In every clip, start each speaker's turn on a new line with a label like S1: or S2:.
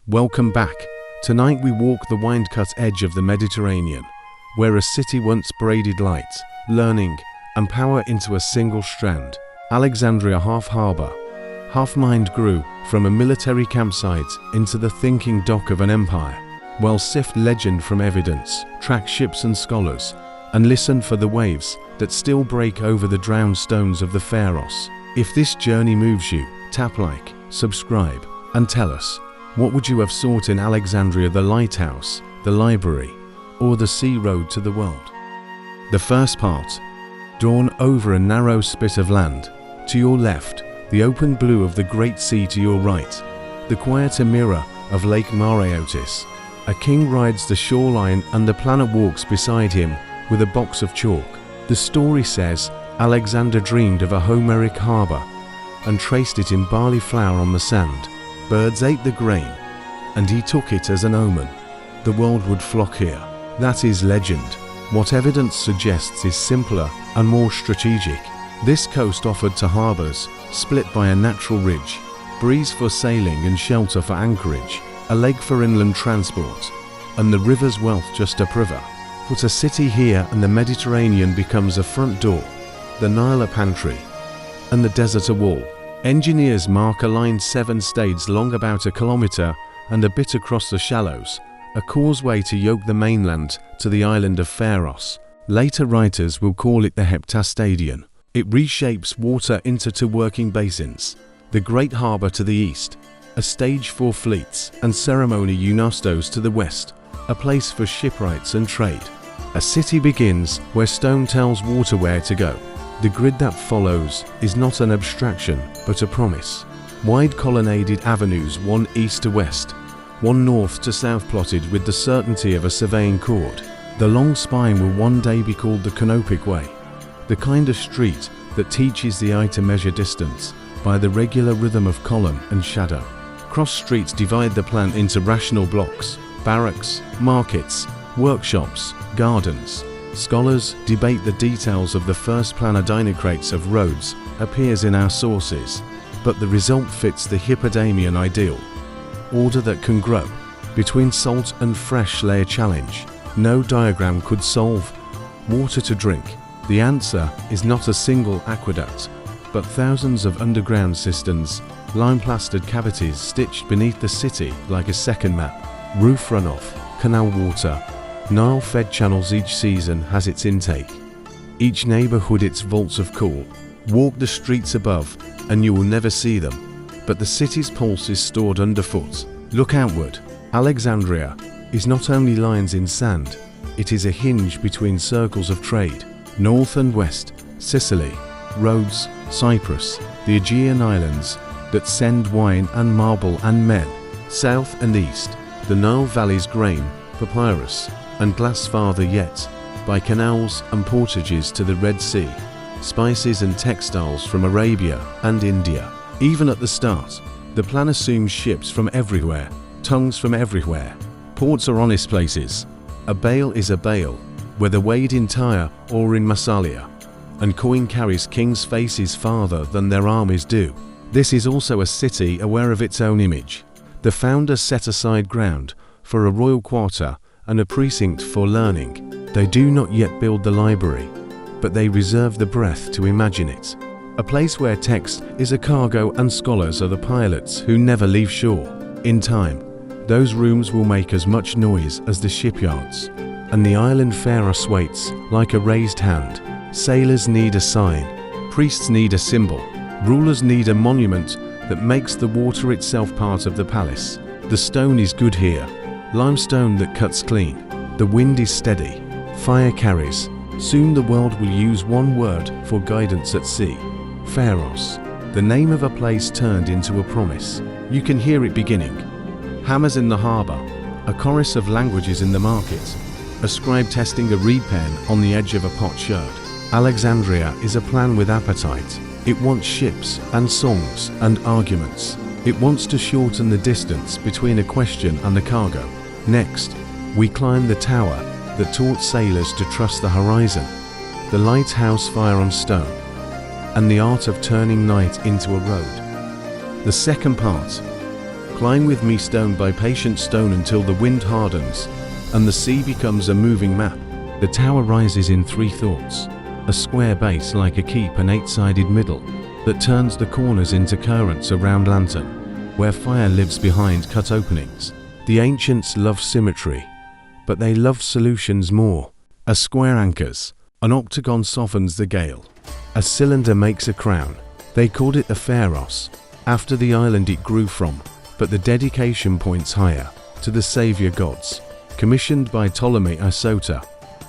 S1: Welcome back. Tonight we walk the wind-cut edge of the Mediterranean, where a city once braided light, learning, and power into a single strand. Alexandria half harbor, half mind grew from a military campsite into the thinking dock of an empire. While sift legend from evidence, track ships and scholars, and listen for the waves that still break over the drowned stones of the Pharos. If this journey moves you, tap like, subscribe, and tell us, what would you have sought in Alexandria, the lighthouse, the library, or the sea road to the world? The first part. Dawn over a narrow spit of land. To your left, the open blue of the Great Sea. To your right, the quieter mirror of Lake Mareotis. A king rides the shoreline and the planet walks beside him with a box of chalk. The story says Alexander dreamed of a Homeric harbor and traced it in barley flour on the sand. Birds ate the grain, and he took it as an omen. The world would flock here. That is legend. What evidence suggests is simpler and more strategic. This coast offered to harbors, split by a natural ridge, breeze for sailing and shelter for anchorage, a lake for inland transport, and the river's wealth just upriver. Put a city here and the Mediterranean becomes a front door, the Nile a pantry, and the desert a wall. Engineers mark a line 7 stades long, about a kilometer, and a bit across the shallows, a causeway to yoke the mainland to the island of Pharos. Later writers will call it the Heptastadion. It reshapes water into 2 working basins, the great harbor to the east, a stage for fleets, and ceremony Eunastos to the west, a place for shipwrights and trade. A city begins where stone tells water where to go. The grid that follows is not an abstraction, but a promise. Wide colonnaded avenues, one east to west, one north to south, plotted with the certainty of a surveying cord. The long spine will one day be called the Canopic Way, the kind of street that teaches the eye to measure distance by the regular rhythm of column and shadow. Cross streets divide the plan into rational blocks, barracks, markets, workshops, gardens. Scholars debate the details of the first plan. A Dinocrates of roads appears in our sources, but the result fits the Hippodamian ideal. Order that can grow. Between salt and fresh lay a challenge no diagram could solve. Water to drink. The answer is not a single aqueduct, but thousands of underground cisterns, lime-plastered cavities stitched beneath the city like a second map. Roof runoff, canal water, Nile-fed channels. Each season has its intake, each neighborhood its vaults of cool. Walk the streets above and you will never see them, but the city's pulse is stored underfoot. Look outward. Alexandria is not only lines in sand, it is a hinge between circles of trade. North and west, Sicily, Rhodes, Cyprus, the Aegean Islands that send wine and marble and men. South and east, the Nile Valley's grain, papyrus, and glass. Farther yet, by canals and portages to the Red Sea, spices and textiles from Arabia and India. Even at the start, the plan assumes ships from everywhere, tongues from everywhere. Ports are honest places. A bale is a bale, whether weighed in Tyre or in Massalia, and coin carries kings' faces farther than their armies do. This is also a city aware of its own image. The founder set aside ground for a royal quarter and a precinct for learning. They do not yet build the library, but they reserve the breath to imagine it. A place where text is a cargo and scholars are the pilots who never leave shore. In time, those rooms will make as much noise as the shipyards, and the island Pharos waits like a raised hand. Sailors need a sign, priests need a symbol, rulers need a monument that makes the water itself part of the palace. The stone is good here, limestone that cuts clean. The wind is steady, fire carries. Soon the world will use one word for guidance at sea. Pharos, the name of a place turned into a promise. You can hear it beginning. Hammers in the harbor, a chorus of languages in the market, a scribe testing a reed pen on the edge of a potsherd. Alexandria is a plan with appetite. It wants ships and songs and arguments. It wants to shorten the distance between a question and a cargo. Next, we climb the tower that taught sailors to trust the horizon, the lighthouse fire on stone, and the art of turning night into a road. The second part, Climb with me stone by patient stone until the wind hardens and the sea becomes a moving map. The tower rises in 3 thoughts. A square base like a keep, an 8-sided middle that turns the corners into currents around lantern, where fire lives behind cut openings. The ancients loved symmetry, but they loved solutions more. A square anchors, an octagon softens the gale. A cylinder makes a crown. They called it the Pharos, after the island it grew from, but the dedication points higher, to the saviour gods. Commissioned by Ptolemy Isota,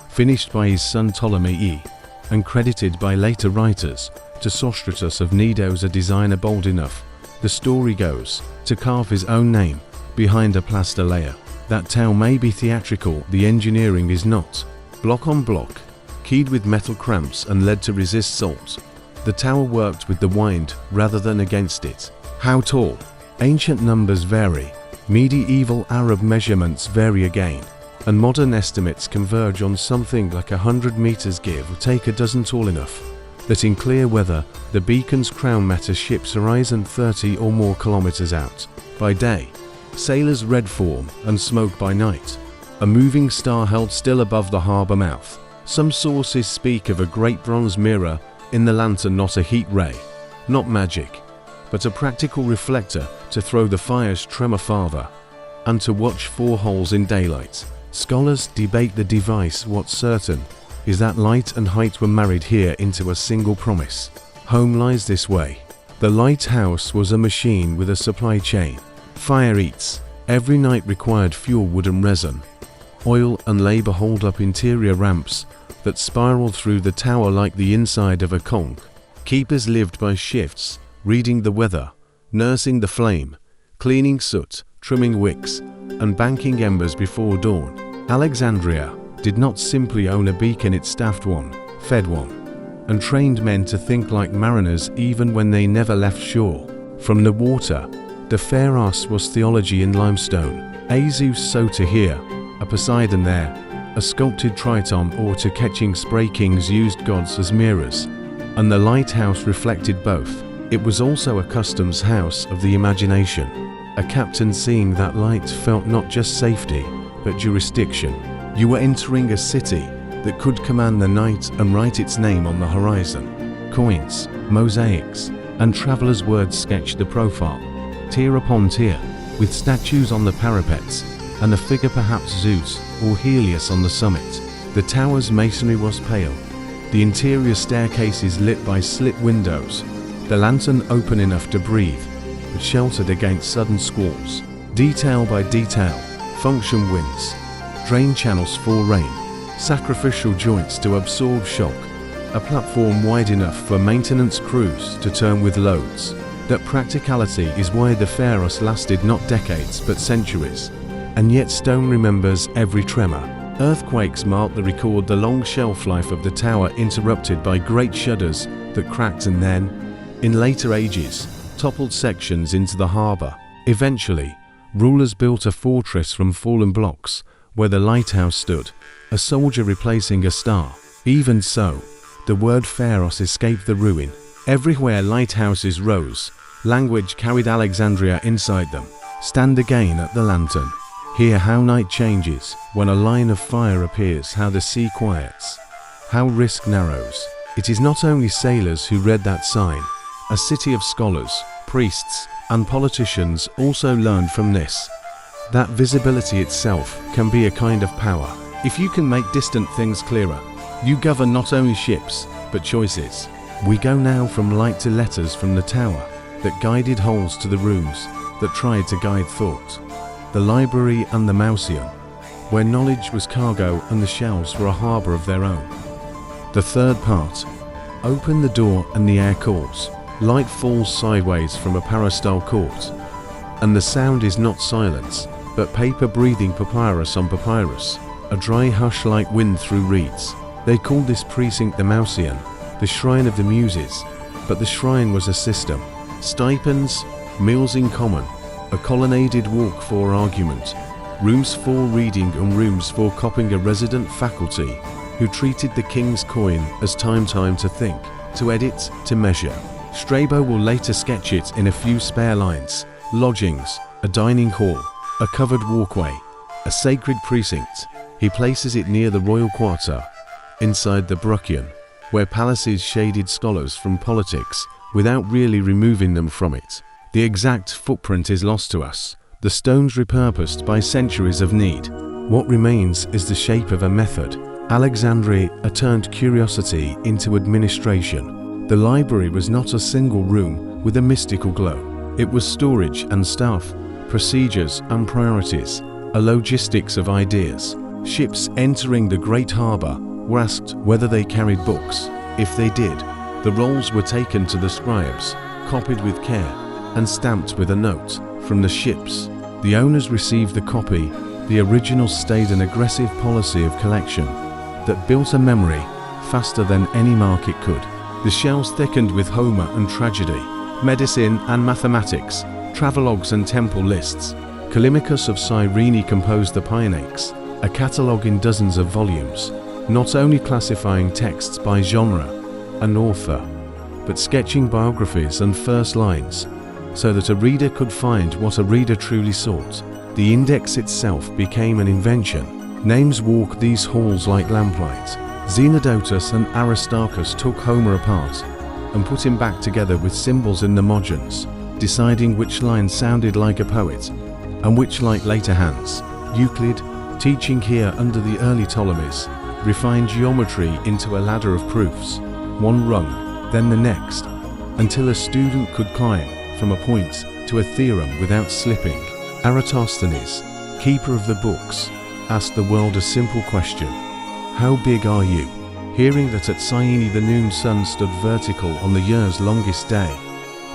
S1: finished by his son Ptolemy E, and credited by later writers to Sostratus of Knidos, a designer bold enough, the story goes, to carve his own name behind a plaster layer. That towel may be theatrical, the engineering is not. Block on block, keyed with metal cramps and lead to resist salt. The tower worked with the wind rather than against it. How tall? Ancient numbers vary, medieval Arab measurements vary again, and modern estimates converge on something like 100 meters, give or take a dozen, tall enough that in clear weather the beacon's crown met a ship's horizon 30 or more kilometers out. By day, sailors' red form and smoke by night. A moving star held still above the harbour mouth. Some sources speak of a great bronze mirror in the lantern, not a heat ray, not magic, but a practical reflector to throw the fire's tremor farther, and to watch 4 holes in daylight. Scholars debate the device. What's certain is that light and height were married here into a single promise. Home lies this way. The lighthouse was a machine with a supply chain. Fire eats. Every night required fuel, wood and resin. Oil and labor hold up interior ramps that spiral through the tower like the inside of a conch. Keepers lived by shifts, reading the weather, nursing the flame, cleaning soot, trimming wicks, and banking embers before dawn. Alexandria did not simply own a beacon, it staffed one, fed one, and trained men to think like mariners even when they never left shore. From the water, the Pharos was theology in limestone. A Zeus Sota here, a Poseidon there, a sculpted Triton, or to catching spray kings used gods as mirrors, and the lighthouse reflected both. It was also a customs house of the imagination. A captain seeing that light felt not just safety, but jurisdiction. You were entering a city that could command the night and write its name on the horizon. Coins, mosaics, and travelers' words sketched the profile, tier upon tier, with statues on the parapets, and a figure, perhaps Zeus or Helios, on the summit. The tower's masonry was pale, the interior staircases lit by slit windows, the lantern open enough to breathe, but sheltered against sudden squalls. Detail by detail, function winds, drain channels for rain, sacrificial joints to absorb shock, a platform wide enough for maintenance crews to turn with loads. That practicality is why the Pharos lasted not decades but centuries. And yet stone remembers every tremor. Earthquakes mark the record, the long shelf life of the tower interrupted by great shudders that cracked and then, in later ages, toppled sections into the harbour. Eventually, rulers built a fortress from fallen blocks where the lighthouse stood, a soldier replacing a star. Even so, the word Pharos escaped the ruin. Everywhere lighthouses rose, language carried Alexandria inside them. Stand again at the lantern. Hear how night changes when a line of fire appears, how the sea quiets, how risk narrows. It is not only sailors who read that sign. A city of scholars, priests, and politicians also learned from this. That visibility itself can be a kind of power. If you can make distant things clearer, you govern not only ships, but choices. We go now from light to letters, from the tower that guided holes to the rooms that tried to guide thought. The library and the Mauseum, where knowledge was cargo and the shelves were a harbour of their own. The third part. Open the door and the air calls. Light falls sideways from a peristyle court, and the sound is not silence, but paper breathing papyrus on papyrus, a dry hush like wind through reeds. They called this precinct the Mauseum, the shrine of the muses, but the shrine was a system. Stipends, meals in common, a colonnaded walk for argument, rooms for reading and rooms for copying, a resident faculty who treated the king's coin as time to think, to edit, to measure. Strabo will later sketch it in a few spare lines. Lodgings, a dining hall, a covered walkway, a sacred precinct. He places it near the royal quarter, inside the Bruchion, where palaces shaded scholars from politics without really removing them from it. The exact footprint is lost to us, the stones repurposed by centuries of need. What remains is the shape of a method. Alexandria turned curiosity into administration. The library was not a single room with a mystical glow. It was storage and staff, procedures and priorities, a logistics of ideas. Ships entering the great harbour were asked whether they carried books. If they did, the rolls were taken to the scribes, copied with care, and stamped with a note from the ships. The owners received the copy. The original stayed an aggressive policy of collection that built a memory faster than any market could. The shelves thickened with Homer and tragedy, medicine and mathematics, travelogues and temple lists. Callimachus of Cyrene composed the Pinaeus, a catalogue in dozens of volumes, not only classifying texts by genre and author, but sketching biographies and first lines, so that a reader could find what a reader truly sought. The index itself became an invention. Names walk these halls like lamplight. Xenodotus and Aristarchus took Homer apart and put him back together with symbols in the margins, deciding which lines sounded like a poet and which like later hands. Euclid, teaching here under the early Ptolemies, refined geometry into a ladder of proofs, one rung, then the next, until a student could climb from a point to a theorem without slipping. Eratosthenes, keeper of the books, asked the world a simple question: how big are you? Hearing that at Syene the noon sun stood vertical on the year's longest day,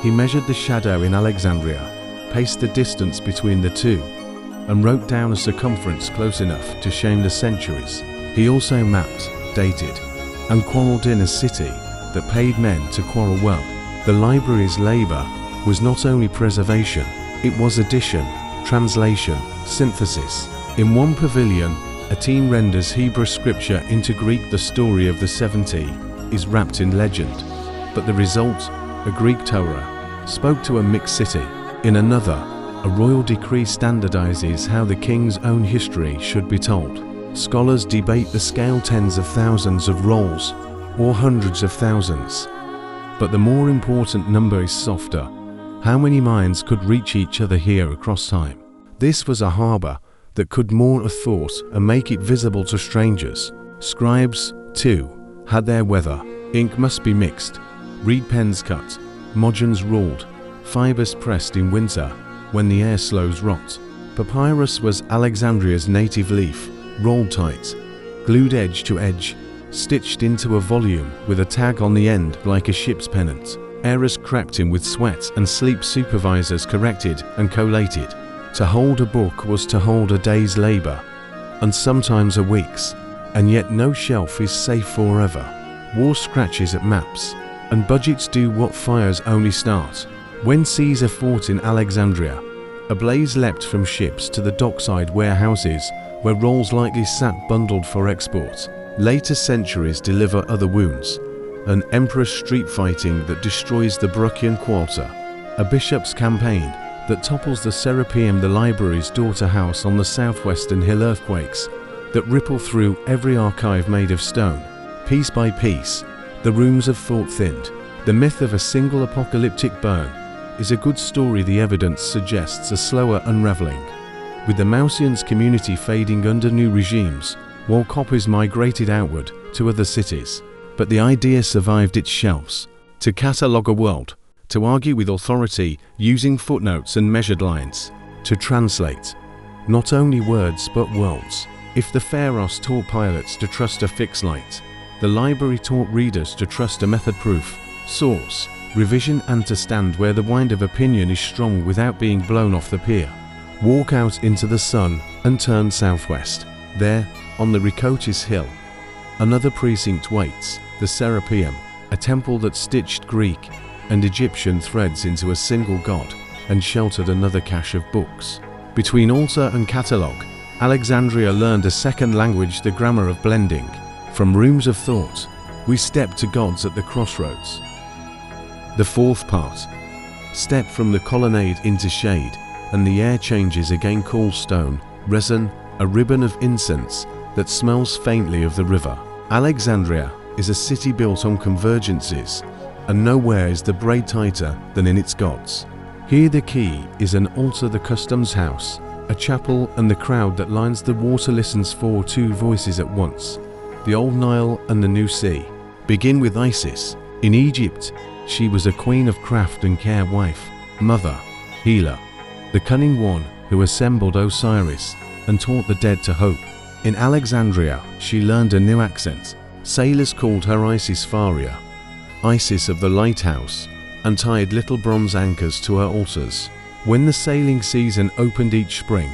S1: he measured the shadow in Alexandria, paced the distance between the two, and wrote down a circumference close enough to shame the centuries. He also mapped, dated, and quarrelled in a city that paid men to quarrel well. The library's labour was not only preservation, it was addition, translation, synthesis. In one pavilion, a team renders Hebrew scripture into Greek. The story of the 70 is wrapped in legend, but the result, a Greek Torah, spoke to a mixed city. In another, a royal decree standardizes how the king's own history should be told. Scholars debate the scale, tens of thousands of rolls or hundreds of thousands. But the more important number is softer. How many minds could reach each other here across time? This was a harbour that could moor a thought and make it visible to strangers. Scribes, too, had their weather. Ink must be mixed, reed pens cut, margins ruled, fibres pressed in winter when the air slows rot. Papyrus was Alexandria's native leaf, rolled tight, glued edge to edge, stitched into a volume with a tag on the end like a ship's pennant. Errors crept in with sweat and sleep. Supervisors corrected and collated. To hold a book was to hold a day's labour, and sometimes a week's, and yet no shelf is safe forever. War scratches at maps, and budgets do what fires only start. When Caesar fought in Alexandria, a blaze leapt from ships to the dockside warehouses where rolls likely sat bundled for export. Later centuries deliver other wounds. An emperor's street fighting that destroys the Bruchion Quarter, a bishop's campaign that topples the Serapeum, the library's daughter house on the southwestern hill, earthquakes that ripple through every archive made of stone. Piece by piece, the rooms of thought thinned. The myth of a single apocalyptic burn is a good story. The evidence suggests a slower unraveling, with the Mausians community fading under new regimes, while copies migrated outward to other cities. But the idea survived its shelves. To catalogue a world, to argue with authority using footnotes and measured lines, to translate not only words but worlds. If the Pharos taught pilots to trust a fixed light, the library taught readers to trust a method-proof source, revision, and to stand where the wind of opinion is strong without being blown off the pier. Walk out into the sun and turn southwest. There, on the Rhocotis Hill, another precinct waits, the Serapeum, a temple that stitched Greek and Egyptian threads into a single god and sheltered another cache of books. Between altar and catalogue, Alexandria learned a second language, the grammar of blending. From rooms of thought, we step to gods at the crossroads. The fourth part. Step from the colonnade into shade, and the air changes again cool stone, resin, a ribbon of incense that smells faintly of the river. Alexandria is a city built on convergences, and nowhere is the braid tighter than in its gods. Here the key is an altar, the customs house, a chapel, and the crowd that lines the water listens for two voices at once, the old Nile and the new sea. Begin with Isis. In Egypt, she was a queen of craft and care, wife, mother, healer, the cunning one who assembled Osiris and taught the dead to hope. In Alexandria, she learned a new accent. Sailors called her Isis Faria, Isis of the lighthouse, and tied little bronze anchors to her altars. When the sailing season opened each spring,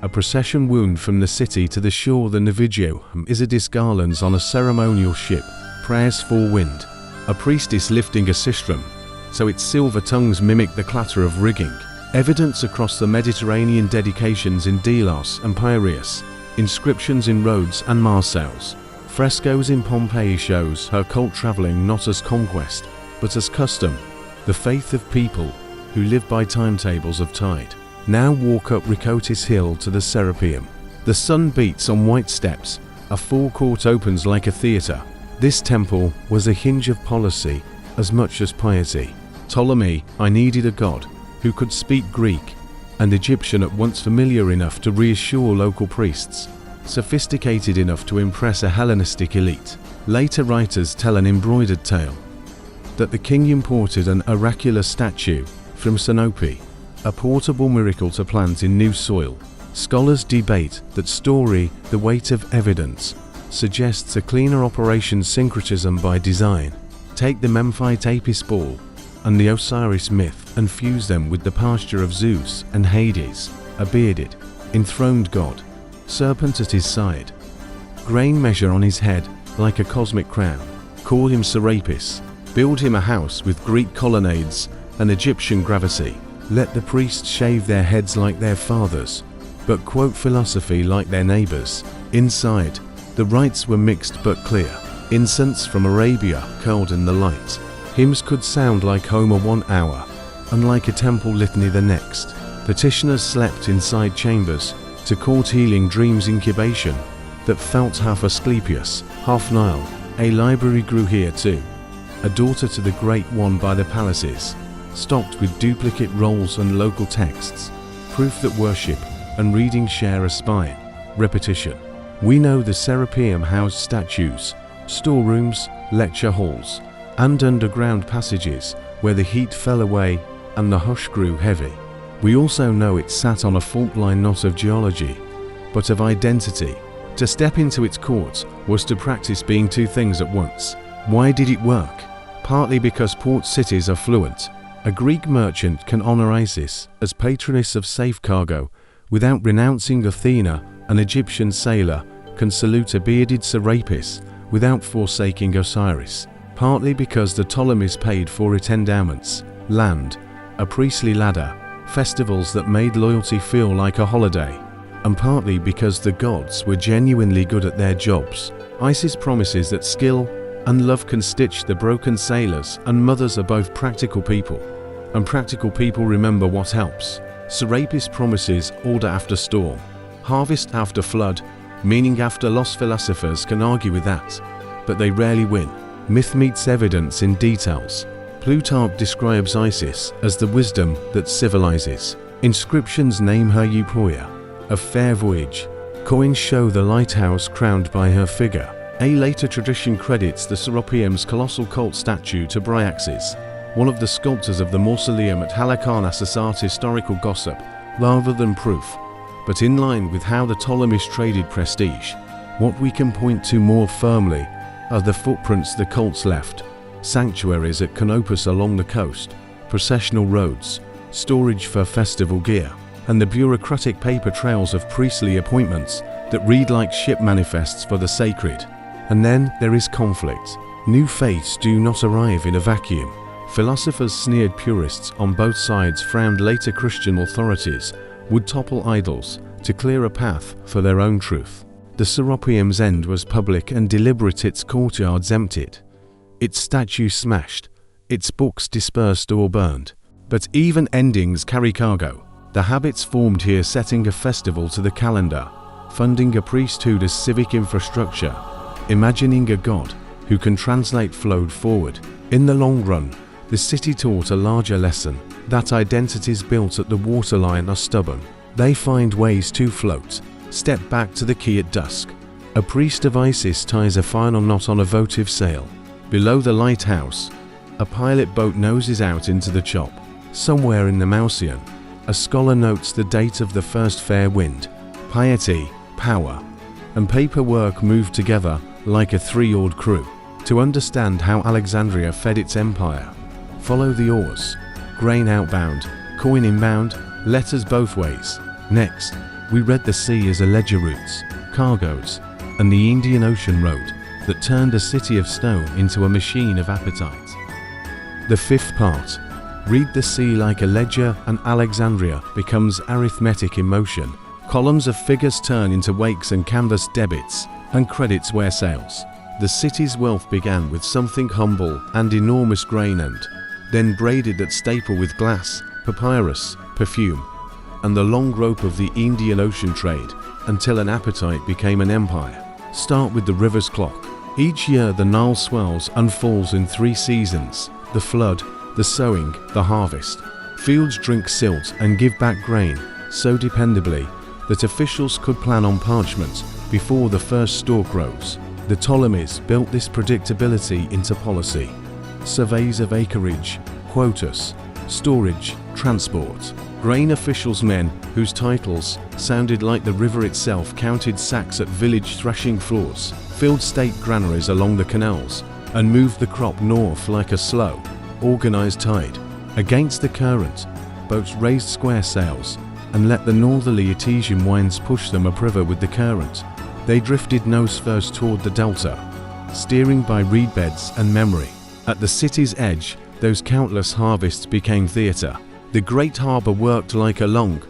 S1: a procession wound from the city to the shore, the Naviggio, Isidis garlands on a ceremonial ship, prayers for wind, a priestess lifting a sistrum, so its silver tongues mimic the clatter of rigging. Evidence across the Mediterranean, dedications in Delos and Piraeus, inscriptions in Rhodes and Marseilles, frescoes in Pompeii shows her cult traveling not as conquest, but as custom, the faith of people who live by timetables of tide. Now walk up Rhacotis Hill to the Serapeum. The sun beats on white steps, a forecourt opens like a theatre. This temple was a hinge of policy as much as piety. Ptolemy, I needed a god who could speak Greek and Egyptian at once, familiar enough to reassure local priests, sophisticated enough to impress a Hellenistic elite. Later writers tell an embroidered tale that the king imported an oracular statue from Sinope, a portable miracle to plant in new soil. Scholars debate that story, the weight of evidence, suggests a cleaner operation, syncretism by design. Take the Memphite Apis ball and the Osiris myth and fuse them with the pasture of Zeus and Hades, a bearded, enthroned god, serpent at his side, grain measure on his head like a cosmic crown. Call him Serapis. Build him a house with Greek colonnades and Egyptian gravity. Let the priests shave their heads like their fathers, but quote philosophy like their neighbors. Inside, the rites were mixed but clear. Incense from Arabia curled in the light. Hymns could sound like Homer 1 hour, and like a temple litany the next. Petitioners slept inside chambers to court healing dreams, incubation that felt half Asclepius, half Nile. A library grew here too, a daughter to the great one by the palaces, stocked with duplicate rolls and local texts, proof that worship and reading share a spine. Repetition. We know the Serapeum housed statues, storerooms, lecture halls, and underground passages where the heat fell away and the hush grew heavy. We also know it sat on a fault line not of geology, but of identity. To step into its courts was to practice being two things at once. Why did it work? Partly because port cities are fluent. A Greek merchant can honor Isis as patroness of safe cargo without renouncing Athena. An Egyptian sailor can salute a bearded Serapis without forsaking Osiris. Partly because the Ptolemies paid for it endowments, land, a priestly ladder, festivals that made loyalty feel like a holiday. And partly because the gods were genuinely good at their jobs. Isis promises that skill and love can stitch the broken. Sailors and mothers are both practical people, and practical people remember what helps. Serapis promises order after storm, harvest after flood, meaning after loss. Philosophers can argue with that, but they rarely win. Myth meets evidence in details. Plutarch describes Isis as the wisdom that civilizes. Inscriptions name her Eupoia, a fair voyage. Coins show the lighthouse crowned by her figure. A later tradition credits the Serapeum's colossal cult statue to Bryaxis, one of the sculptors of the mausoleum at Halicarnassus, as art historical gossip rather than proof, but in line with how the Ptolemies traded prestige. What we can point to more firmly are the footprints the cults left: sanctuaries at Canopus along the coast, processional roads, storage for festival gear, and the bureaucratic paper trails of priestly appointments that read like ship manifests for the sacred. And then there is conflict. New faiths do not arrive in a vacuum. Philosophers sneered purists on both sides, frowned later Christian authorities would topple idols to clear a path for their own truth. The Serapeum's end was public and deliberate, its courtyards emptied, its statues smashed, its books dispersed or burned. But even endings carry cargo. The habits formed here, setting a festival to the calendar, funding a priesthood as civic infrastructure, imagining a god who can translate flowed forward. In the long run, the city taught a larger lesson, that identities built at the waterline are stubborn. They find ways to float, step back to the quay at dusk. A priest of Isis ties a final knot on a votive sail. Below the lighthouse, a pilot boat noses out into the chop. Somewhere in the Mausian, a scholar notes the date of the first fair wind. Piety, power, and paperwork move together like a three-oared crew. To understand how Alexandria fed its empire, follow the oars. Grain outbound, coin inbound, letters both ways. Next, we read the sea as a ledger, routes, cargoes, and the Indian Ocean road that turned a city of stone into a machine of appetite. The fifth part, read the sea like a ledger, and Alexandria becomes arithmetic in motion. Columns of figures turn into wakes and canvas debits, and credits wear sails. The city's wealth began with something humble and enormous, grain, and then braided that staple with glass, papyrus, perfume, and the long rope of the Indian Ocean trade, until an appetite became an empire. Start with the river's clock. Each year the Nile swells and falls in 3 seasons: the flood, the sowing, the harvest. Fields drink silt and give back grain so dependably that officials could plan on parchment before the first stalk rose. The Ptolemies built this predictability into policy. Surveys of acreage, quotas, storage, transport. Grain officials, men whose titles sounded like the river itself, counted sacks at village threshing floors, filled state granaries along the canals, and moved the crop north like a slow, organized tide. Against the current, boats raised square sails and let the northerly Etesian winds push them upriver with the current. They drifted nose first toward the delta, steering by reed beds and memory. At the city's edge, those countless harvests became theatre. The great harbour worked like a long,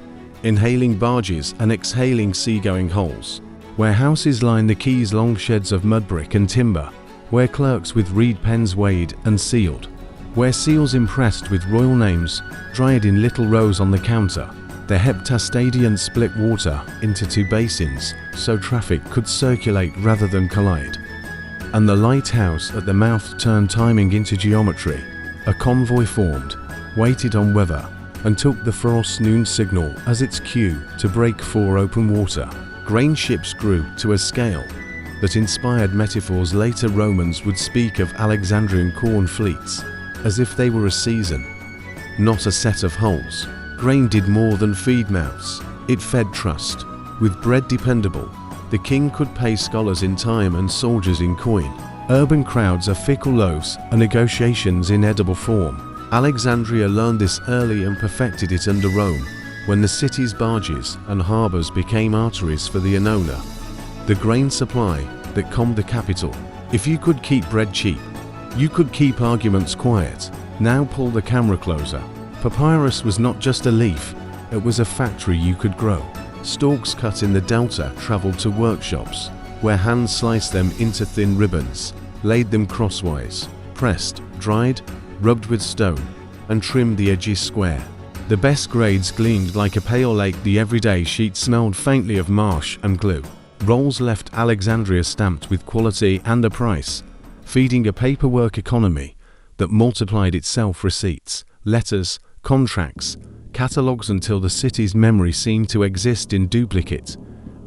S1: inhaling barges and exhaling seagoing hulls. Where houses lined the quays, long sheds of mud brick and timber, where clerks with reed pens weighed and sealed, where seals impressed with royal names dried in little rows on the counter. The heptastadion split water into 2 basins so traffic could circulate rather than collide. And the lighthouse at the mouth turned timing into geometry. A convoy formed, waited on weather, and took the frost noon signal as its cue to break for open water. Grain ships grew to a scale that inspired metaphors. Later Romans would speak of Alexandrian corn fleets as if they were a season, not a set of hulls. Grain did more than feed mouths, it fed trust. With bread dependable, the king could pay scholars in time and soldiers in coin. Urban crowds are fickle loaves and negotiations in edible form. Alexandria learned this early and perfected it under Rome, when the city's barges and harbours became arteries for the Annona, the grain supply that calmed the capital. If you could keep bread cheap, you could keep arguments quiet. Now pull the camera closer. Papyrus was not just a leaf, it was a factory you could grow. Stalks cut in the delta traveled to workshops, where hands sliced them into thin ribbons, laid them crosswise, pressed, dried, rubbed with stone, and trimmed the edges square. The best grades gleamed like a pale lake. The everyday sheet smelled faintly of marsh and glue. Rolls left Alexandria stamped with quality and a price, feeding a paperwork economy that multiplied itself: receipts, letters, contracts, catalogues, until the city's memory seemed to exist in duplicate,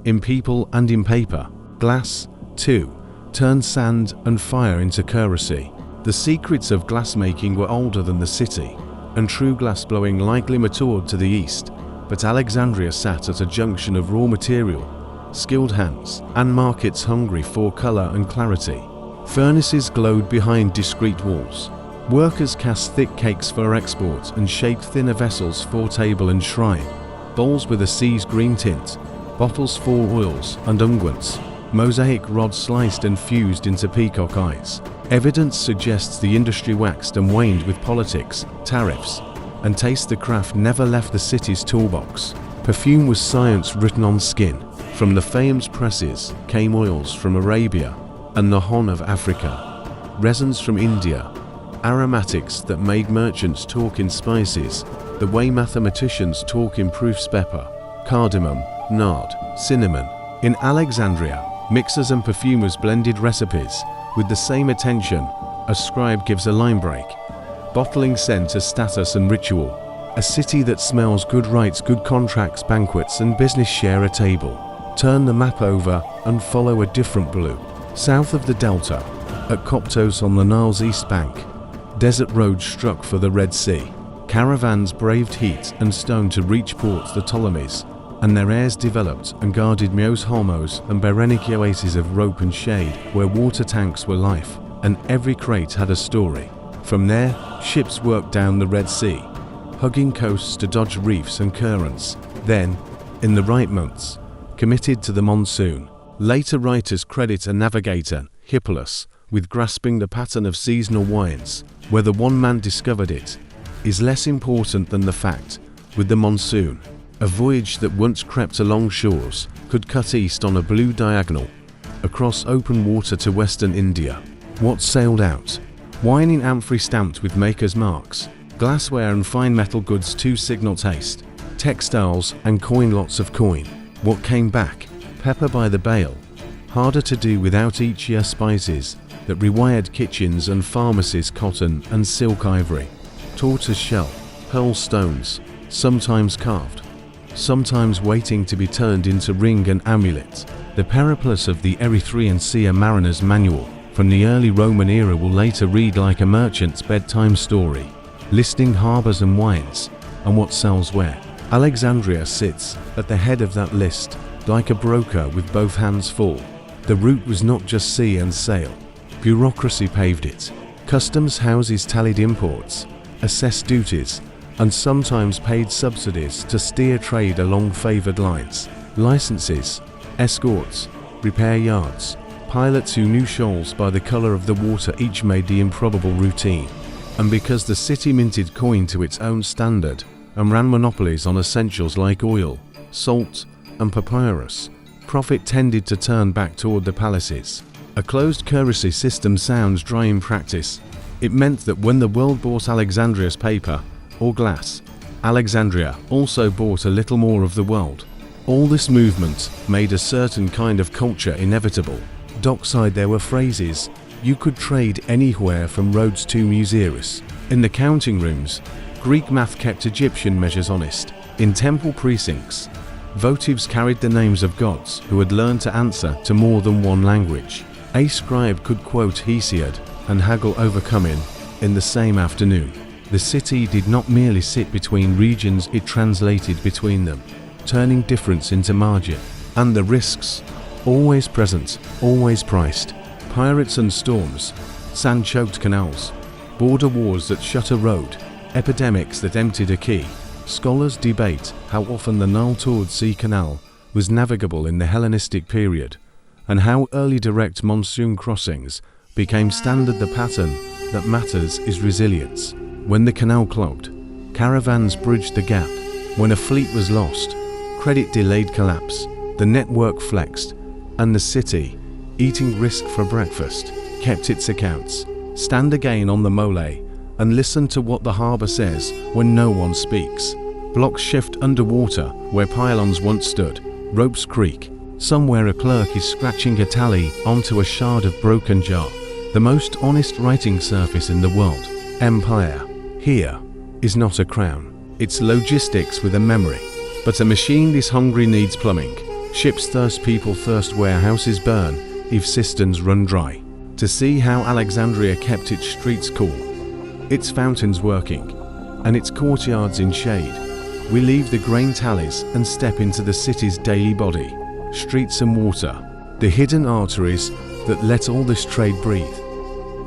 S1: in people and in paper. Glass, too, turned sand and fire into currency. The secrets of glassmaking were older than the city, and true glass blowing likely matured to the east, but Alexandria sat at a junction of raw material, skilled hands, and markets hungry for colour and clarity. Furnaces glowed behind discreet walls. Workers cast thick cakes for export and shaped thinner vessels for table and shrine. Bowls with a sea's green tint, bottles for oils and unguents, mosaic rods sliced and fused into peacock eyes. Evidence suggests the industry waxed and waned with politics, tariffs, and taste. The craft never left the city's toolbox. Perfume was science written on skin. From the Fayum's presses came oils from Arabia and the Horn of Africa, resins from India, aromatics that made merchants talk in spices, the way mathematicians talk in proofs: pepper, cardamom, nard, cinnamon. In Alexandria, mixers and perfumers blended recipes with the same attention. A scribe gives a line break, bottling scent as status and ritual. A city that smells good writes good contracts, banquets, and business share a table. Turn the map over and follow a different blue. South of the Delta, at Coptos on the Nile's east bank, desert roads struck for the Red Sea. Caravans braved heat and stone to reach ports. The Ptolemies and their heirs developed and guarded Myos, Hormos, and Berenike oases of rope and shade, where water tanks were life, and every crate had a story. From there, ships worked down the Red Sea, hugging coasts to dodge reefs and currents. Then, in the right months, committed to the monsoon. Later writers credit a navigator, Hippolus, with grasping the pattern of seasonal wines. Whether one man discovered it is less important than the fact, with the monsoon, a voyage that once crept along shores could cut east on a blue diagonal, across open water to western India. What sailed out? Wine in amphorae stamped with maker's marks, glassware and fine metal goods to signal taste, textiles and coin, lots of coin. What came back? Pepper by the bale, harder to do without each year spices that rewired kitchens and pharmacies, cotton and silk, ivory, tortoise shell, pearl stones, sometimes carved, sometimes waiting to be turned into ring and amulet. The Periplus of the Erythraean Sea, a mariner's manual from the early Roman era, will later read like a merchant's bedtime story, listing harbors and wines and what sells where. Alexandria sits at the head of that list, like a broker with both hands full. The route was not just sea and sail. Bureaucracy paved it. Customs houses tallied imports, assessed duties, and sometimes paid subsidies to steer trade along favored lines. Licenses, escorts, repair yards, pilots who knew shoals by the color of the water, each made the improbable routine. And because the city minted coin to its own standard and ran monopolies on essentials like oil, salt, and papyrus, profit tended to turn back toward the palaces. A closed currency system sounds dry in practice. It meant that when the world bought Alexandria's paper or glass, Alexandria also bought a little more of the world. All this movement made a certain kind of culture inevitable. Dockside there were phrases. You could trade anywhere from Rhodes to Museris. In the counting rooms, Greek math kept Egyptian measures honest. In temple precincts, votives carried the names of gods who had learned to answer to more than one language. A scribe could quote Hesiod and haggle over cumin in the same afternoon. The city did not merely sit between regions, it translated between them, turning difference into margin. And the risks, always present, always priced. Pirates and storms, sand-choked canals, border wars that shut a road, epidemics that emptied a quay. Scholars debate how often the Nile-Towed Sea Canal was navigable in the Hellenistic period, and how early direct monsoon crossings became standard. The pattern that matters is resilience. When the canal clogged, caravans bridged the gap. When a fleet was lost, credit delayed collapse. The network flexed, and the city, eating risk for breakfast, kept its accounts. Stand again on the mole and listen to what the harbor says when no one speaks. Blocks shift underwater where pylons once stood. Ropes creak. Somewhere a clerk is scratching a tally onto a shard of broken jar. The most honest writing surface in the world. Empire here is not a crown. It's logistics with a memory. But a machine this hungry needs plumbing. Ships thirst, people thirst, warehouses burn if cisterns run dry. To see how Alexandria kept its streets cool, its fountains working, and its courtyards in shade, we leave the grain tallies and step into the city's daily body. Streets and water, the hidden arteries that let all this trade breathe.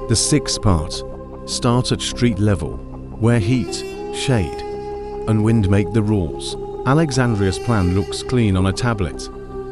S1: The sixth part, start at street level, where heat, shade, and wind make the rules. Alexandria's plan looks clean on a tablet,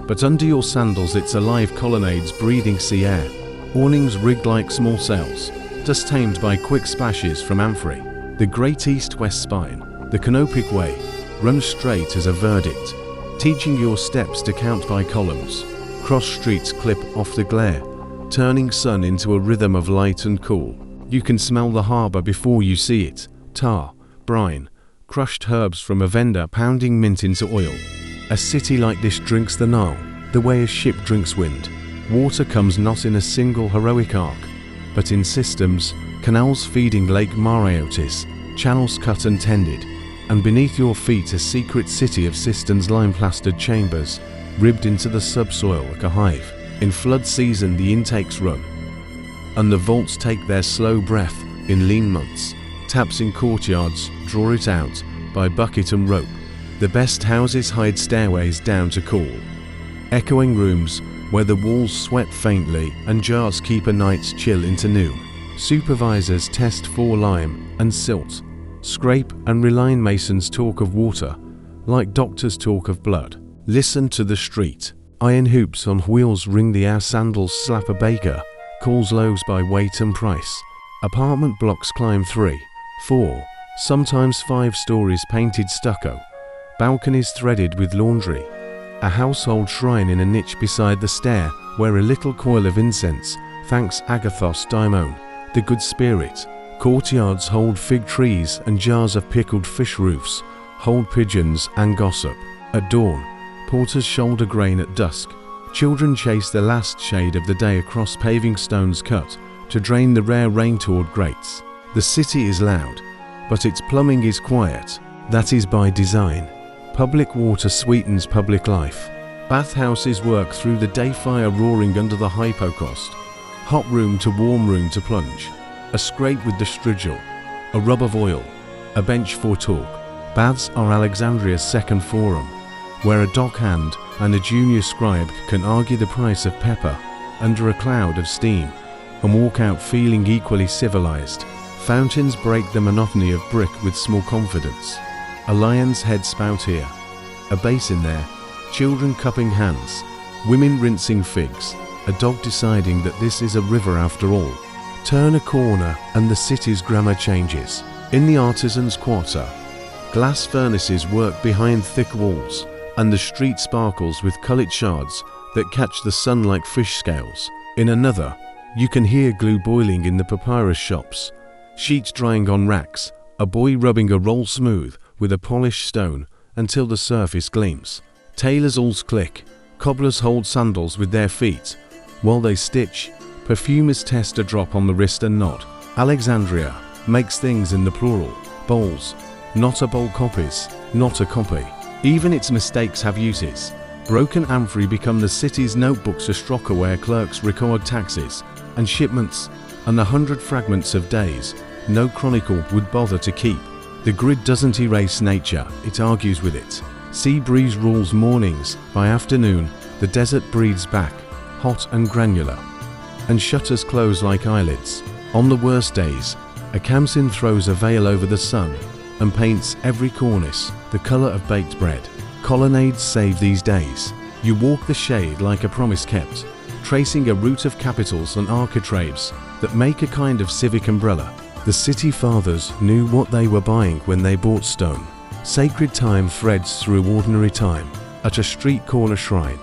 S1: but under your sandals it's alive, colonnades breathing sea air, awnings rigged like small sails, dust tamed by quick splashes from amphorae. The great east-west spine, the canopic way, runs straight as a verdict, teaching your steps to count by columns. Cross streets clip off the glare, turning sun into a rhythm of light and cool. You can smell the harbor before you see it. Tar, brine, crushed herbs from a vendor pounding mint into oil. A city like this drinks the Nile, the way a ship drinks wind. Water comes not in a single heroic arc, but in systems, canals feeding Lake Mareotis, channels cut and tended, and beneath your feet a secret city of cisterns, lime-plastered chambers, ribbed into the subsoil like a hive. In flood season the intakes run, and the vaults take their slow breath. In lean months, taps in courtyards draw it out by bucket and rope. The best houses hide stairways down to cool. Echoing rooms where the walls sweat faintly and jars keep a night's chill into noon. Supervisors test for lime and silt. Scrape and reline masons talk of water, like doctors talk of blood. Listen to the street. Iron hoops on wheels ring the air, sandals slap a baker, calls loaves by weight and price. Apartment blocks climb 3, 4, sometimes 5 stories painted stucco. Balconies threaded with laundry. A household shrine in a niche beside the stair, where a little coil of incense thanks Agathos Daimon, the good spirit. Courtyards hold fig trees and jars of pickled fish. Roofs hold pigeons and gossip. At dawn, porters shoulder grain. At dusk, children chase the last shade of the day across paving stones cut to drain the rare rain toward grates. The city is loud, but its plumbing is quiet. That is by design. Public water sweetens public life. Bathhouses work through the day, fire roaring under the hypocaust. Hot room to warm room to plunge. A scrape with the strigil, a rub of oil, a bench for talk. Baths are Alexandria's second forum, where a dockhand and a junior scribe can argue the price of pepper under a cloud of steam and walk out feeling equally civilized. Fountains break the monotony of brick with small confidence. A lion's head spout here, a basin there, children cupping hands, women rinsing figs, a dog deciding that this is a river after all. Turn a corner and the city's grammar changes. In the artisans' quarter, glass furnaces work behind thick walls, and the street sparkles with colored shards that catch the sun like fish scales. In another, you can hear glue boiling in the papyrus shops, sheets drying on racks, a boy rubbing a roll smooth with a polished stone until the surface gleams. Tailors' awls click, cobblers hold sandals with their feet while they stitch. Perfumers test a drop on the wrist and nod. Alexandria makes things in the plural. Bowls, not a bowl, copies, not a copy. Even its mistakes have uses. Broken amphorae become the city's notebooks, a stroker where clerks record taxes and shipments, and 100 fragments of days no chronicle would bother to keep. The grid doesn't erase nature, it argues with it. Sea breeze rules mornings. By afternoon, the desert breathes back, hot and granular, and shutters close like eyelids. On the worst days, a Khamsin throws a veil over the sun and paints every cornice the color of baked bread. Colonnades save these days. You walk the shade like a promise kept, tracing a route of capitals and architraves that make a kind of civic umbrella. The city fathers knew what they were buying when they bought stone. Sacred time threads through ordinary time. At a street corner shrine,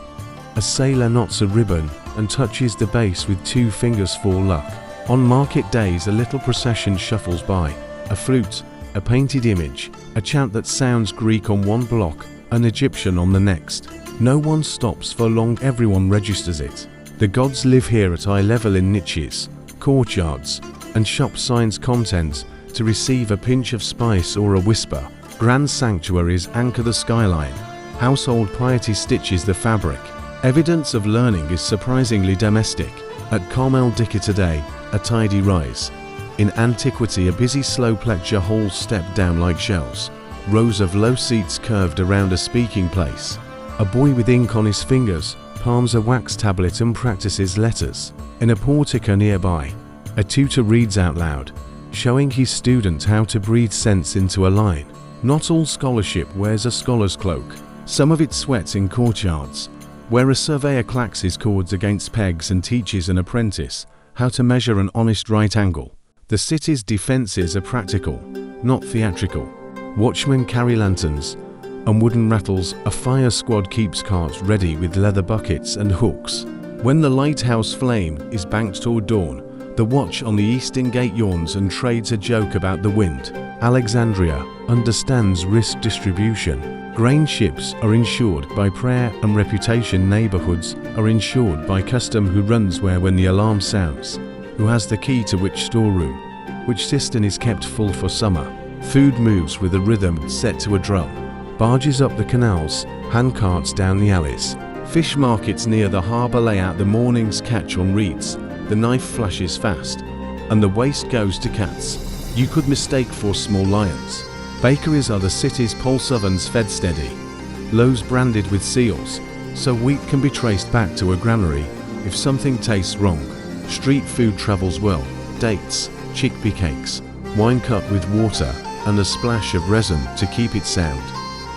S1: a sailor knots a ribbon and touches the base with 2 fingers for luck. On market days, a little procession shuffles by, a flute, a painted image, a chant that sounds Greek on one block, an Egyptian on the next. No one stops for long, everyone registers it. The gods live here at eye level in niches, courtyards, and shop signs content to receive a pinch of spice or a whisper. Grand sanctuaries anchor the skyline. Household piety stitches the fabric. Evidence of learning is surprisingly domestic. At Carmel Dicker today, a tidy rise. In antiquity, a busy slow lecture halls step down like shells. Rows of low seats curved around a speaking place. A boy with ink on his fingers palms a wax tablet and practices letters. In a portico nearby, a tutor reads out loud, showing his student how to breathe sense into a line. Not all scholarship wears a scholar's cloak. Some of it sweats in courtyards, where a surveyor clacks his cords against pegs and teaches an apprentice how to measure an honest right angle. The city's defenses are practical, not theatrical. Watchmen carry lanterns and wooden rattles. A fire squad keeps carts ready with leather buckets and hooks. When the lighthouse flame is banked toward dawn, The watch on the eastern gate yawns and trades a joke about the wind. Alexandria understands risk distribution. Grain ships are insured by prayer and reputation. Neighborhoods are insured by custom. Who runs where when the alarm sounds? Who has the key to which storeroom? Which cistern is kept full for summer? Food moves with a rhythm set to a drum. Barges up the canals, handcarts down the alleys. Fish markets near the harbor lay out the morning's catch on reeds. The knife flashes fast, and the waste goes to cats you could mistake for small lions. Bakeries are the city's pulse ovens fed steady. Loaves branded with seals, so wheat can be traced back to a granary if something tastes wrong. Street food travels well. Dates, chickpea cakes, wine cut with water, and a splash of resin to keep it sound.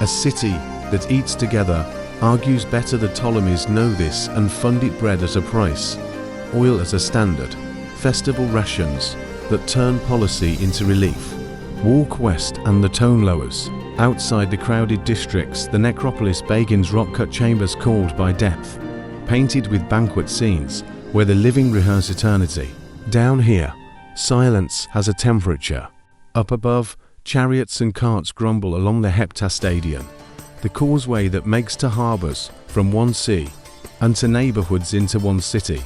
S1: A city that eats together argues better. The Ptolemies know this and fund it. Bread at a price, oil as a standard, festival rations that turn policy into relief. Walk west and the tone lowers. Outside the crowded districts, the necropolis begins. Rock-cut chambers called by depth, painted with banquet scenes where the living rehearse eternity. Down here, silence has a temperature. Up above, chariots and carts grumble along the heptastadion, the causeway that makes to harbors from one sea and to neighborhoods into one city.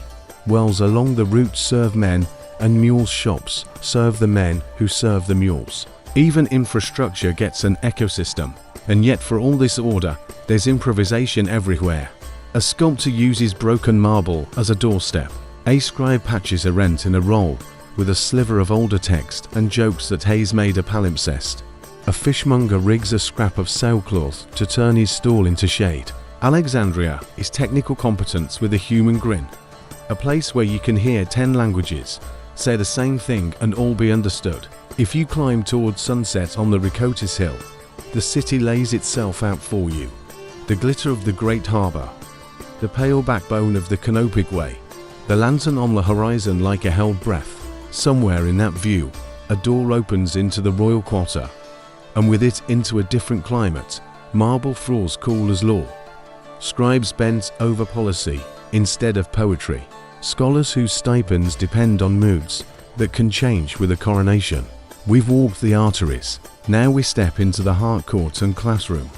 S1: Wells along the route serve men, and mules' shops serve the men who serve the mules. Even infrastructure gets an ecosystem, and yet for all this order, there's improvisation everywhere. A sculptor uses broken marble as a doorstep. A scribe patches a rent in a roll with a sliver of older text and jokes that Hayes made a palimpsest. A fishmonger rigs a scrap of sailcloth to turn his stall into shade. Alexandria is technical competence with a human grin. A place where you can hear 10 languages say the same thing and all be understood. If you climb towards sunset on the Rhacotis Hill, the city lays itself out for you. The glitter of the great harbor, the pale backbone of the Canopic Way, the lantern on the horizon like a held breath. Somewhere in that view, a door opens into the royal quarter, and with it into a different climate. Marble floors cool as law. Scribes bent over policy instead of poetry. Scholars whose stipends depend on moods that can change with a coronation. We've walked the arteries. Now we step into the heart court and classroom,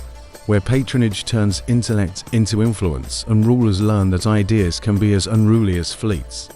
S1: where patronage turns intellect into influence and rulers learn that ideas can be as unruly as fleets.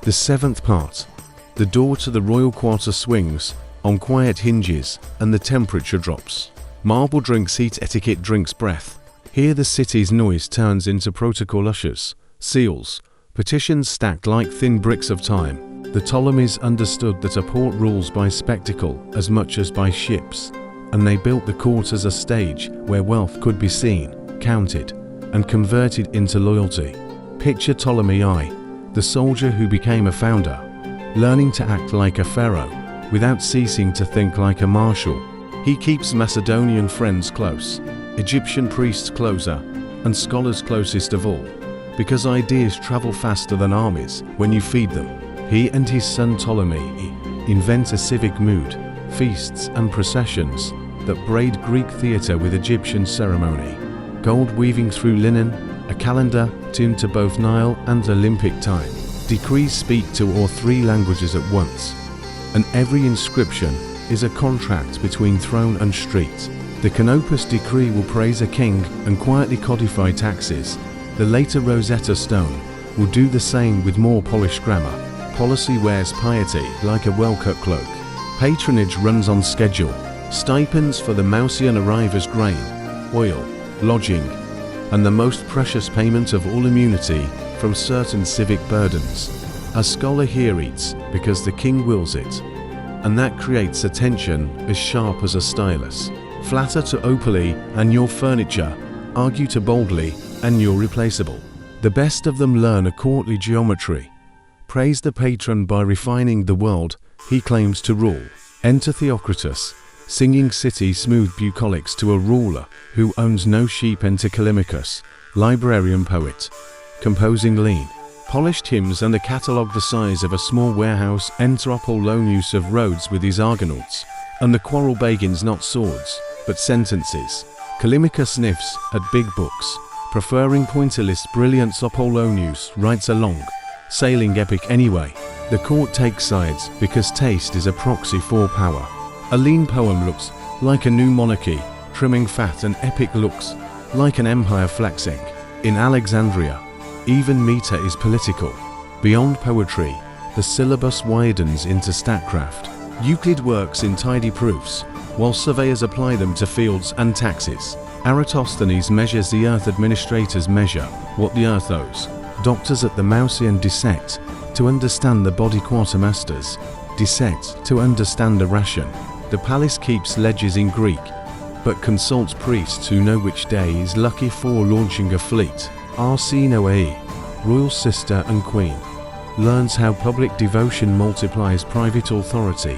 S1: The seventh part. The door to the royal quarter swings on quiet hinges and the temperature drops. Marble drinks heat, etiquette drinks breath. Here the city's noise turns into protocol ushers, seals, petitions stacked like thin bricks of time. The Ptolemies understood that a port rules by spectacle as much as by ships, and they built the court as a stage where wealth could be seen, counted, and converted into loyalty. Picture Ptolemy I, the soldier who became a founder, learning to act like a pharaoh without ceasing to think like a marshal. He keeps Macedonian friends close, Egyptian priests closer, and scholars closest of all, because ideas travel faster than armies when you feed them. He and his son Ptolemy invent a civic mood, feasts and processions that braid Greek theatre with Egyptian ceremony, gold weaving through linen, a calendar tuned to both Nile and Olympic time. Decrees speak 2 or 3 languages at once, and every inscription is a contract between throne and street. The Canopus decree will praise a king and quietly codify taxes. The later Rosetta Stone will do the same with more polished grammar. Policy wears piety like a well-cut cloak. Patronage runs on schedule. Stipends for the Mausian arrive as grain, oil, lodging, and the most precious payment of all, immunity from certain civic burdens. A scholar here eats because the king wills it, and that creates a tension as sharp as a stylus. Flatter to Opally and your furniture, argue to boldly and you're replaceable. The best of them learn a courtly geometry. Praise the patron by refining the world he claims to rule. Enter Theocritus, singing city smooth bucolics to a ruler who owns no sheep. Enter Callimachus, librarian poet, composing lean, polished hymns and a catalogue the size of a small warehouse. Enter Apollonius of Rhodes with his Argonauts, and the quarrel begins not swords, but sentences. Callimachus sniffs at big books, preferring pointillist brilliance. Apollonius writes a long, sailing epic anyway. The court takes sides because taste is a proxy for power. A lean poem looks like a new monarchy, trimming fat, and epic looks like an empire flexing. In Alexandria, even meter is political. Beyond poetry, the syllabus widens into statcraft. Euclid works in tidy proofs, while surveyors apply them to fields and taxes. Eratosthenes measures the earth, administrators measure what the earth owes. Doctors at the Mausian dissect to understand the body. Quartermasters dissect to understand a ration. The palace keeps ledgers in Greek, but consults priests who know which day is lucky for launching a fleet. Arsinoe, royal sister and queen, learns how public devotion multiplies private authority.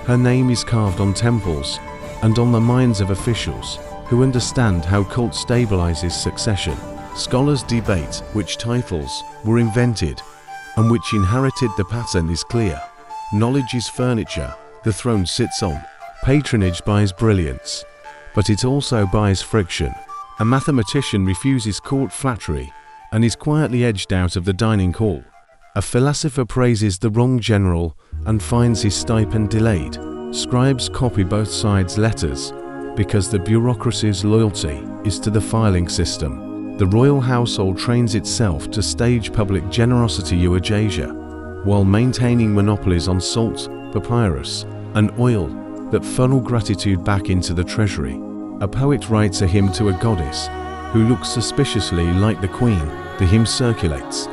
S1: Her name is carved on temples and on the minds of officials who understand how cult stabilizes succession. Scholars debate which titles were invented and which inherited. The pattern is clear. Knowledge is furniture the throne sits on. Patronage buys brilliance, but it also buys friction. A mathematician refuses court flattery and is quietly edged out of the dining hall. A philosopher praises the wrong general and finds his stipend delayed. Scribes copy both sides' letters because the bureaucracy's loyalty is to the filing system. The royal household trains itself to stage public generosity euagesia, while maintaining monopolies on salt, papyrus, and oil that funnel gratitude back into the treasury. A poet writes a hymn to a goddess who looks suspiciously like the queen. The hymn circulates,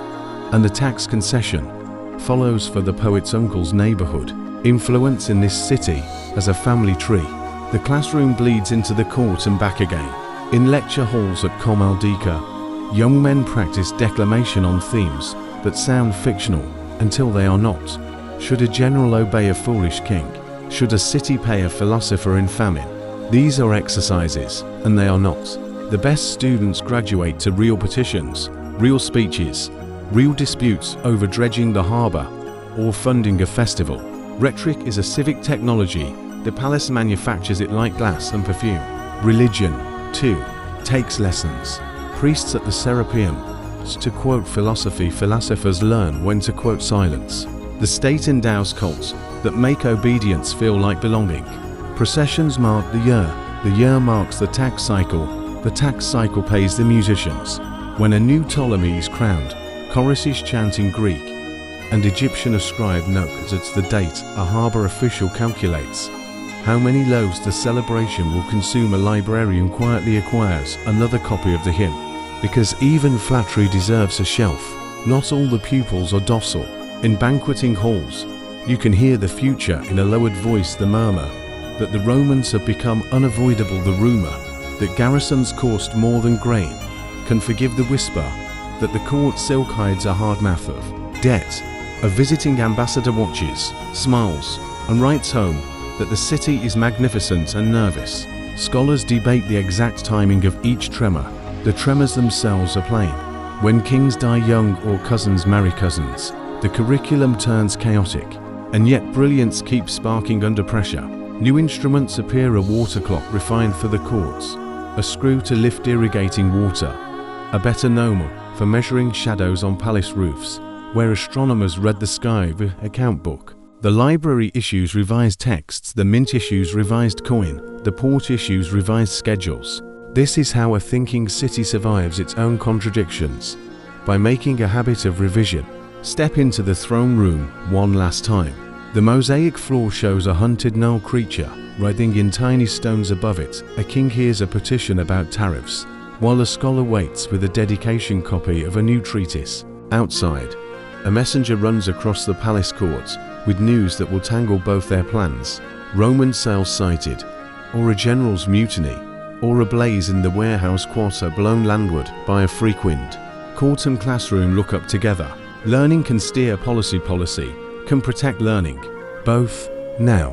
S1: and the tax concession follows for the poet's uncle's neighborhood. Influence in this city as a family tree. The classroom bleeds into the court and back again. In lecture halls at Comaldika, young men practice declamation on themes that sound fictional until they are not. Should a general obey a foolish king? Should a city pay a philosopher in famine? These are exercises, and they are not. The best students graduate to real petitions, real speeches, real disputes over dredging the harbor or funding a festival. Rhetoric is a civic technology. The palace manufactures it like glass and perfume. Religion, too, takes lessons. Priests at the Serapeum to quote philosophy. Philosophers learn when to quote silence. The state endows cults that make obedience feel like belonging. Processions mark the year marks the tax cycle pays the musicians. When a new Ptolemy is crowned, choruses chant in Greek, and Egyptian scribe notes the date. A harbor official calculates how many loaves the celebration will consume. A librarian quietly acquires another copy of the hymn, because even flattery deserves a shelf. Not all the pupils are docile. In banqueting halls, you can hear the future in a lowered voice, the murmur that the Romans have become unavoidable, the rumor that garrisons cost more than grain can forgive, the whisper that the court silk hides a hard math of debt. A visiting ambassador watches, smiles, and writes home that the city is magnificent and nervous. Scholars debate the exact timing of each tremor. The tremors themselves are plain. When kings die young or cousins marry cousins, the curriculum turns chaotic, and yet brilliance keeps sparking under pressure. New instruments appear, a water clock refined for the courts, a screw to lift irrigating water, a better gnome for measuring shadows on palace roofs, where astronomers read the sky, the account book. The library issues revised texts, the mint issues revised coin, the port issues revised schedules. This is how a thinking city survives its own contradictions, by making a habit of revision. Step into the throne room one last time. The mosaic floor shows a hunted Nile creature writhing in tiny stones above it. A king hears a petition about tariffs, while a scholar waits with a dedication copy of a new treatise. Outside, a messenger runs across the palace courts with news that will tangle both their plans. Roman sails sighted, or a general's mutiny, or a blaze in the warehouse quarter blown landward by a freak wind. Court and classroom look up together. Learning can steer policy can protect learning. Both, now,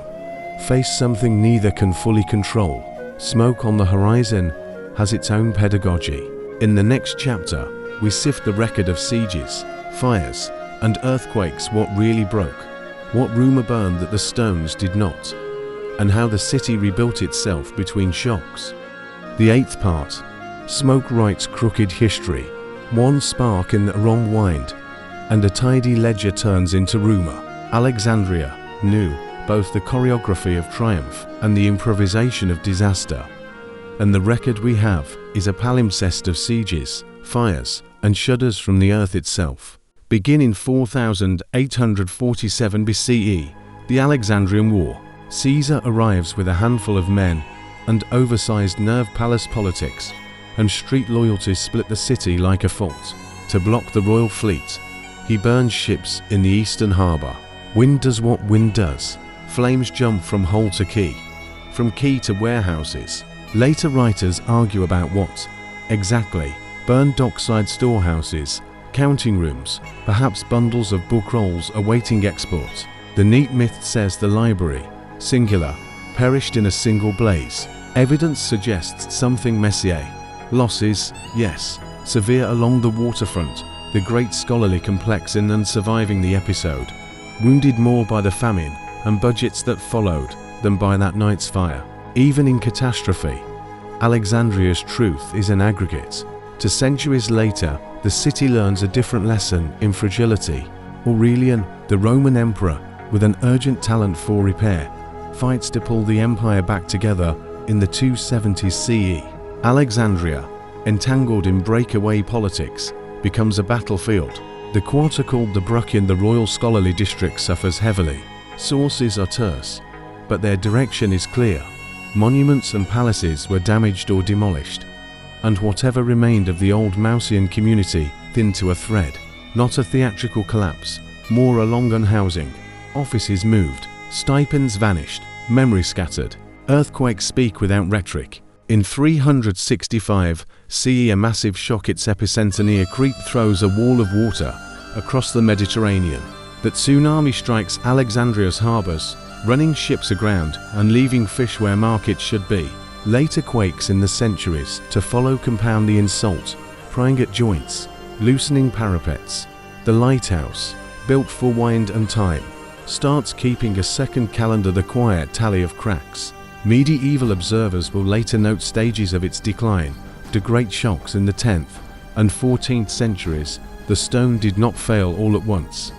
S1: face something neither can fully control. Smoke on the horizon has its own pedagogy. In the next chapter, we sift the record of sieges, fires, and earthquakes, what really broke, what rumor burned that the stones did not, and how the city rebuilt itself between shocks. The 8th part. Smoke writes crooked history. One spark in the wrong wind, and a tidy ledger turns into rumor. Alexandria knew both the choreography of triumph and the improvisation of disaster. And the record we have is a palimpsest of sieges, fires, and shudders from the earth itself. Begin in 4847 BCE, the Alexandrian War. Caesar arrives with a handful of men and oversized nerve palace politics, and street loyalties split the city like a fault. To block the royal fleet, he burns ships in the eastern harbor. Wind does what wind does. Flames jump from hull to quay, from quay to warehouses. Later writers argue about what exactly. Burned dockside storehouses, counting rooms, perhaps bundles of book rolls awaiting export. The neat myth says the library, singular, perished in a single blaze. Evidence suggests something messier. Losses, yes, severe along the waterfront, the great scholarly complex in and surviving the episode. Wounded more by the famine and budgets that followed than by that night's fire. Even in catastrophe, Alexandria's truth is an aggregate. To centuries later, the city learns a different lesson in fragility. Aurelian, the Roman emperor, with an urgent talent for repair, fights to pull the empire back together in the 270s CE. Alexandria, entangled in breakaway politics, becomes a battlefield. The quarter called the Bruchion, the royal scholarly district, suffers heavily. Sources are terse, but their direction is clear. Monuments and palaces were damaged or demolished, and whatever remained of the old Mausian community thinned to a thread. Not a theatrical collapse, more a long unhousing. Offices moved, stipends vanished, memory scattered. Earthquakes speak without rhetoric. In 365 CE, a massive shock, its epicenter near Crete, throws a wall of water across the Mediterranean. That tsunami strikes Alexandria's harbors, running ships aground and leaving fish where markets should be. Later quakes in the centuries to follow compound the insult, prying at joints, loosening parapets. The lighthouse, built for wind and time, starts keeping a second calendar, the quiet tally of cracks. Medieval observers will later note stages of its decline. To great shocks in the 10th and 14th centuries, the stone did not fail all at once.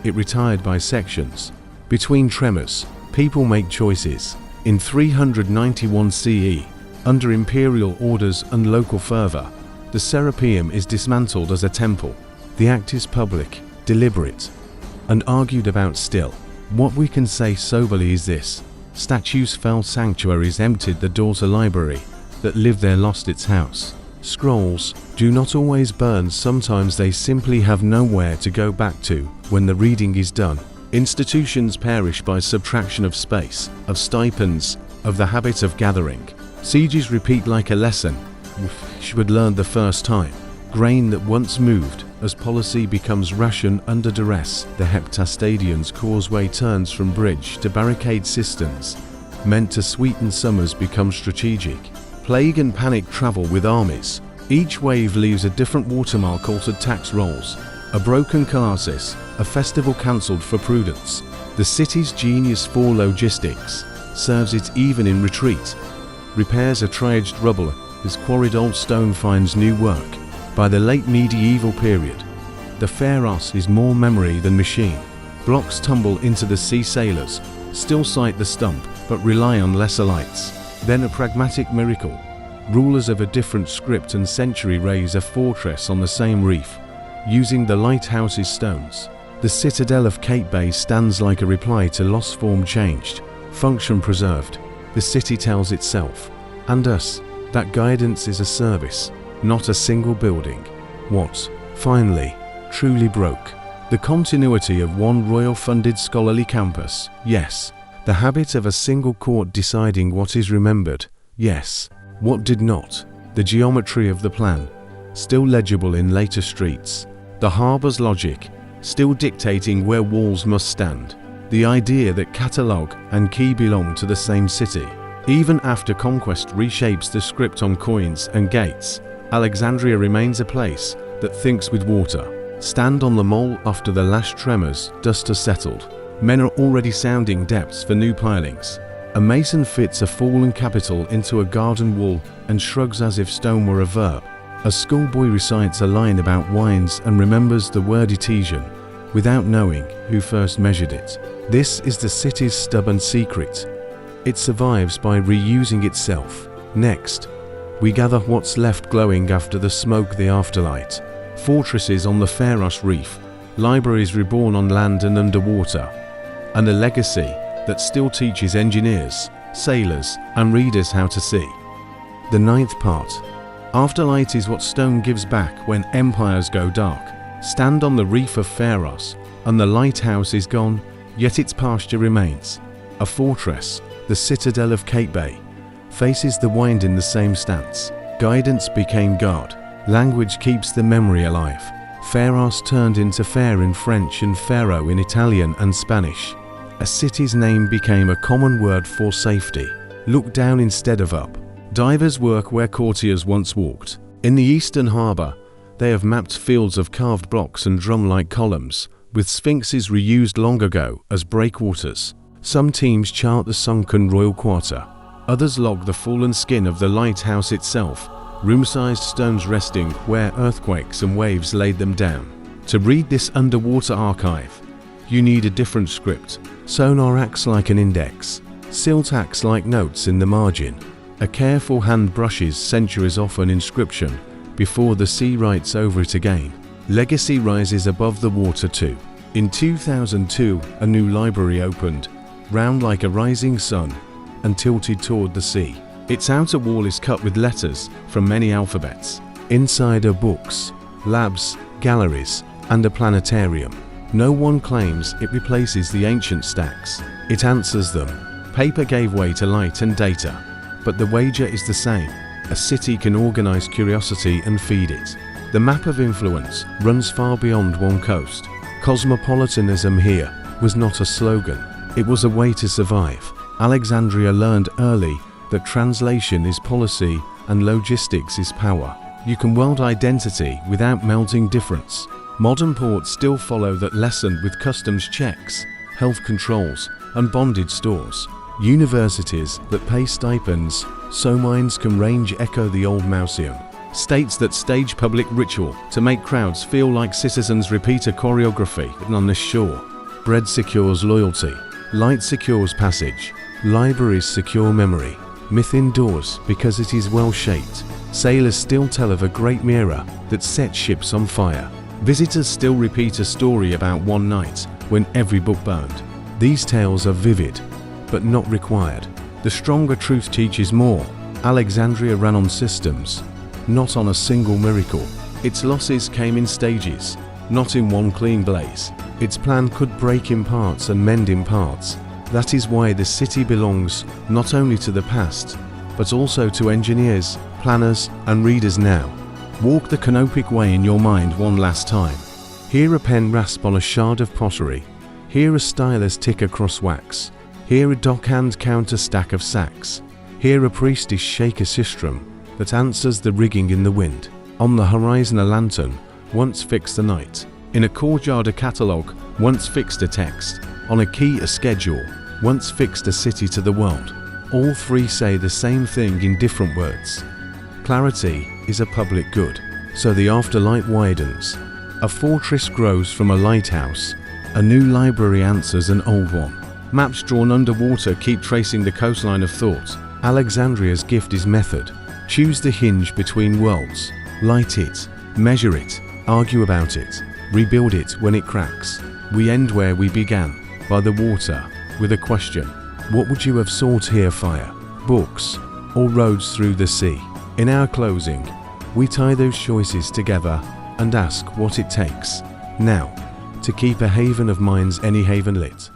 S1: It retired by sections. Between tremors, people make choices. In 391 CE, under imperial orders and local fervor, the Serapeum is dismantled as a temple. The act is public, deliberate, and argued about still. What we can say soberly is this: statues fell, sanctuaries emptied, the daughter library that lived there lost its house. Scrolls do not always burn, sometimes they simply have nowhere to go back to when the reading is done. Institutions perish by subtraction of space, of stipends, of the habit of gathering. Sieges repeat like a lesson which would learn the first time. Grain that once moved, as policy becomes ration under duress. The heptastadian's causeway turns from bridge to barricade cisterns, meant to sweeten summers, become strategic. Plague and panic travel with armies. Each wave leaves a different watermark, altered tax rolls, a broken colossus, a festival cancelled for prudence. The city's genius for logistics serves it even in retreat. Repairs a triaged rubble as quarried old stone finds new work. By the late medieval period, the Pharos is more memory than machine. Blocks tumble into the sea, sailors still sight the stump but rely on lesser lights. Then a pragmatic miracle. Rulers of a different script and century raise a fortress on the same reef, using the lighthouse's stones. The citadel of Cape Bay stands like a reply to loss, form changed, function preserved. The city tells itself, and us, that guidance is a service, not a single building. What, finally, truly broke? The continuity of one royal-funded scholarly campus, yes. The habit of a single court deciding what is remembered, yes. What did not? The geometry of the plan, still legible in later streets. The harbor's logic, still dictating where walls must stand. The idea that catalogue and key belong to the same city. Even after conquest reshapes the script on coins and gates, Alexandria remains a place that thinks with water. Stand on the mole after the last tremors, dust has settled. Men are already sounding depths for new pilings. A mason fits a fallen capital into a garden wall and shrugs as if stone were a verb. A schoolboy recites a line about wines and remembers the word Etesian, without knowing who first measured it. This is the city's stubborn secret. It survives by reusing itself. Next, we gather what's left glowing after the smoke, the afterlight. Fortresses on the Pharos Reef, libraries reborn on land and underwater, and a legacy that still teaches engineers, sailors, and readers how to see. The ninth part. Afterlight is what stone gives back when empires go dark. Stand on the reef of Pharos, and the lighthouse is gone, yet its pasture remains. A fortress, the citadel of Cape Bay, faces the wind in the same stance. Guidance became guard. Language keeps the memory alive. Pharos turned into fair in French and Pharaoh in Italian and Spanish. A city's name became a common word for safety. Look down instead of up. Divers work where courtiers once walked. In the eastern harbour, they have mapped fields of carved blocks and drum-like columns, with sphinxes reused long ago as breakwaters. Some teams chart the sunken royal quarter. Others log the fallen skin of the lighthouse itself, room-sized stones resting where earthquakes and waves laid them down. To read this underwater archive, you need a different script. Sonar acts like an index. Silt acts like notes in the margin. A careful hand brushes centuries off an inscription before the sea writes over it again. Legacy rises above the water too. In 2002, a new library opened, round like a rising sun, and tilted toward the sea. Its outer wall is cut with letters from many alphabets. Inside are books, labs, galleries, and a planetarium. No one claims it replaces the ancient stacks. It answers them. Paper gave way to light and data, but the wager is the same. A city can organize curiosity and feed it. The map of influence runs far beyond one coast. Cosmopolitanism here was not a slogan. It was a way to survive. Alexandria learned early that translation is policy and logistics is power. You can weld identity without melting difference. Modern ports still follow that lesson with customs checks, health controls, and bonded stores. Universities that pay stipends so minds can range echo the old Mauseum. States that stage public ritual to make crowds feel like citizens repeat a choreography on this shore. Bread secures loyalty. Light secures passage. Libraries secure memory. Myth endures because it is well shaped. Sailors still tell of a great mirror that set ships on fire. Visitors still repeat a story about one night when every book burned. These tales are vivid, but not required. The stronger truth teaches more. Alexandria ran on systems, not on a single miracle. Its losses came in stages, not in one clean blaze. Its plan could break in parts and mend in parts. That is why the city belongs not only to the past, but also to engineers, planners, and readers now. Walk the Canopic Way in your mind one last time. Hear a pen rasp on a shard of pottery. Hear a stylus tick across wax. Hear a dockhand count a stack of sacks. Hear a priestess shake a sistrum that answers the rigging in the wind. On the horizon a lantern once fixed the night. In a courtyard a catalogue once fixed a text. On a quay a schedule once fixed a city to the world. All three say the same thing in different words. Clarity is a public good, so the afterlight widens. A fortress grows from a lighthouse. A new library answers an old one. Maps drawn underwater keep tracing the coastline of thought. Alexandria's gift is method. Choose the hinge between worlds. Light it, measure it, argue about it, rebuild it when it cracks. We end where we began, by the water, with a question. What would you have sought here, fire, books, or roads through the sea? In our closing, we tie those choices together and ask what it takes, now, to keep a haven of minds any haven lit.